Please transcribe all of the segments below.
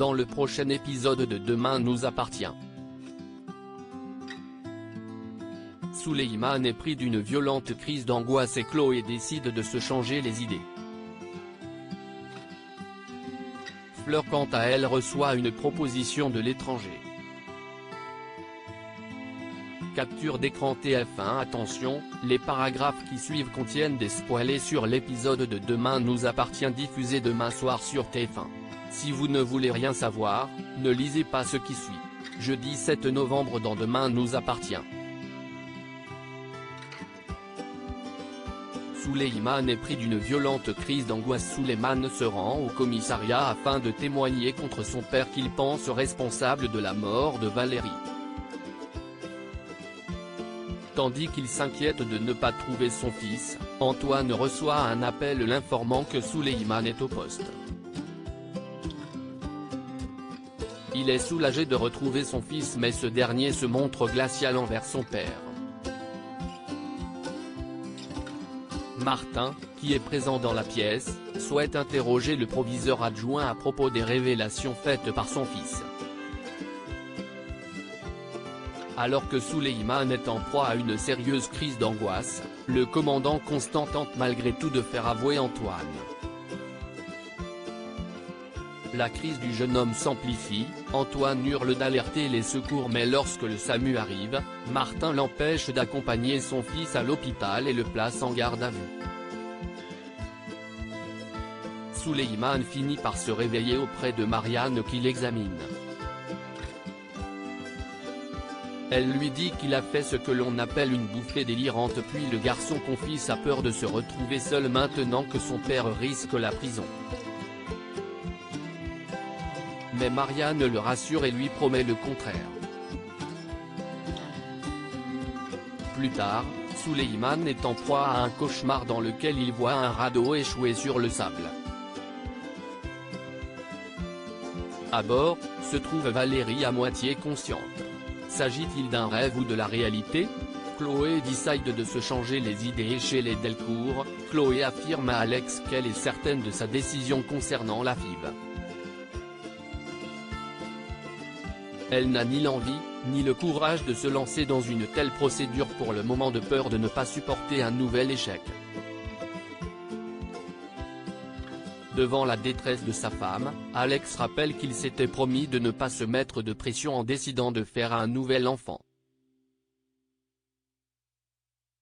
dans le prochain épisode de Demain nous appartient. Souleyman est pris d'une violente crise d'angoisse et Chloé décide de se changer les idées. Fleur quant à elle reçoit une proposition de l'étranger. Capture d'écran TF1. Attention, les paragraphes qui suivent contiennent des spoilers sur l'épisode de Demain nous appartient diffusé demain soir sur TF1. Si vous ne voulez rien savoir, ne lisez pas ce qui suit. Jeudi 7 novembre dans Demain nous appartient. Souleyman est pris d'une violente crise d'angoisse. Souleyman se rend au commissariat afin de témoigner contre son père qu'il pense responsable de la mort de Valérie. Tandis qu'il s'inquiète de ne pas trouver son fils, Antoine reçoit un appel l'informant que Souleyman est au poste. Il est soulagé de retrouver son fils mais ce dernier se montre glacial envers son père. Martin, qui est présent dans la pièce, souhaite interroger le proviseur adjoint à propos des révélations faites par son fils. Alors que Souleyman est en proie à une sérieuse crise d'angoisse, le commandant Constant tente malgré tout de faire avouer Antoine. La crise du jeune homme s'amplifie, Antoine hurle d'alerter les secours mais lorsque le SAMU arrive, Martin l'empêche d'accompagner son fils à l'hôpital et le place en garde à vue. Souleyman finit par se réveiller auprès de Marianne qui l'examine. Elle lui dit qu'il a fait ce que l'on appelle une bouffée délirante puis le garçon confie sa peur de se retrouver seul maintenant que son père risque la prison. Mais Marianne le rassure et lui promet le contraire. Plus tard, Souleyman est en proie à un cauchemar dans lequel il voit un radeau échoué sur le sable. À bord, se trouve Valérie à moitié consciente. S'agit-il d'un rêve ou de la réalité? Chloé décide de se changer les idées chez les Delcourt. Chloé affirme à Alex qu'elle est certaine de sa décision concernant la FIV. Elle n'a ni l'envie, ni le courage de se lancer dans une telle procédure pour le moment de peur de ne pas supporter un nouvel échec. Devant la détresse de sa femme, Alex rappelle qu'il s'était promis de ne pas se mettre de pression en décidant de faire un nouvel enfant.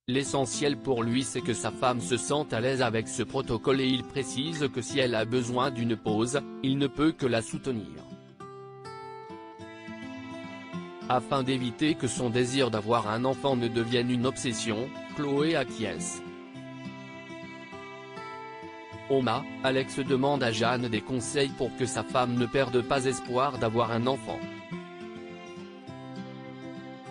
L'essentiel pour lui c'est que sa femme se sente à l'aise avec ce protocole et il précise que si elle a besoin d'une pause, il ne peut que la soutenir. Afin d'éviter que son désir d'avoir un enfant ne devienne une obsession, Chloé acquiesce. Alex demande à Jeanne des conseils pour que sa femme ne perde pas espoir d'avoir un enfant.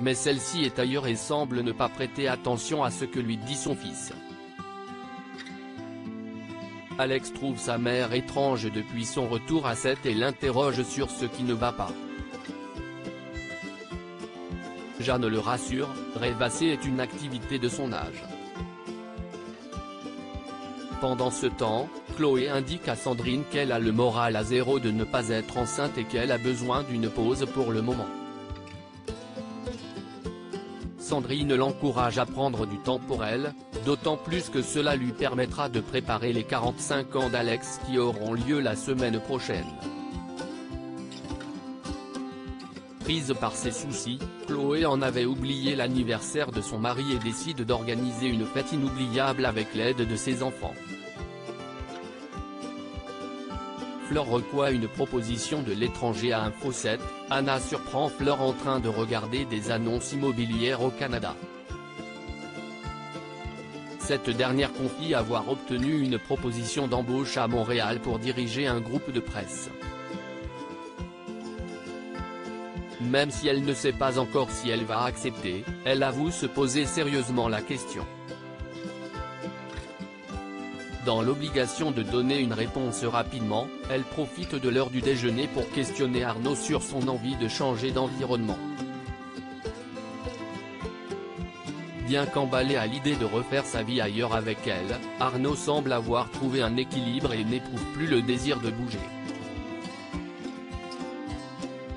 Mais celle-ci est ailleurs et semble ne pas prêter attention à ce que lui dit son fils. Alex trouve sa mère étrange depuis son retour à Sète et l'interroge sur ce qui ne va pas. Jeanne le rassure, rêvasser est une activité de son âge. Pendant ce temps, Chloé indique à Sandrine qu'elle a le moral à zéro de ne pas être enceinte et qu'elle a besoin d'une pause pour le moment. Sandrine l'encourage à prendre du temps pour elle, d'autant plus que cela lui permettra de préparer les 45 ans d'Alex qui auront lieu la semaine prochaine. Prise par ses soucis, Chloé en avait oublié l'anniversaire de son mari et décide d'organiser une fête inoubliable avec l'aide de ses enfants. Fleur reçoit une proposition de l'étranger à Info 7, Anna surprend Fleur en train de regarder des annonces immobilières au Canada. Cette dernière confie avoir obtenu une proposition d'embauche à Montréal pour diriger un groupe de presse. Même si elle ne sait pas encore si elle va accepter, elle avoue se poser sérieusement la question. Dans l'obligation de donner une réponse rapidement, elle profite de l'heure du déjeuner pour questionner Arnaud sur son envie de changer d'environnement. Bien qu'emballé à l'idée de refaire sa vie ailleurs avec elle, Arnaud semble avoir trouvé un équilibre et n'éprouve plus le désir de bouger.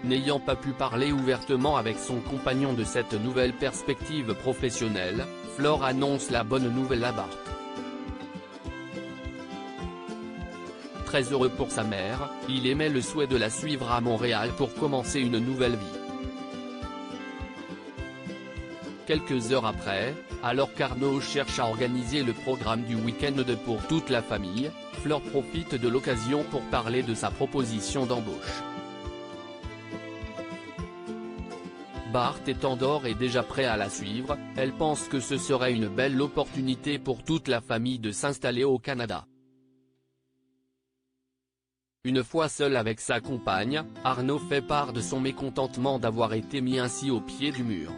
N'ayant pas pu parler ouvertement avec son compagnon de cette nouvelle perspective professionnelle, Flore annonce la bonne nouvelle à Bart. Très heureux pour sa mère, il émet le souhait de la suivre à Montréal pour commencer une nouvelle vie. Quelques heures après, alors qu'Arnaud cherche à organiser le programme du week-end pour toute la famille, Flore profite de l'occasion pour parler de sa proposition d'embauche. Bart étant d'or et déjà prêt à la suivre, elle pense que ce serait une belle opportunité pour toute la famille de s'installer au Canada. Une fois seul avec sa compagne, Arnaud fait part de son mécontentement d'avoir été mis ainsi au pied du mur.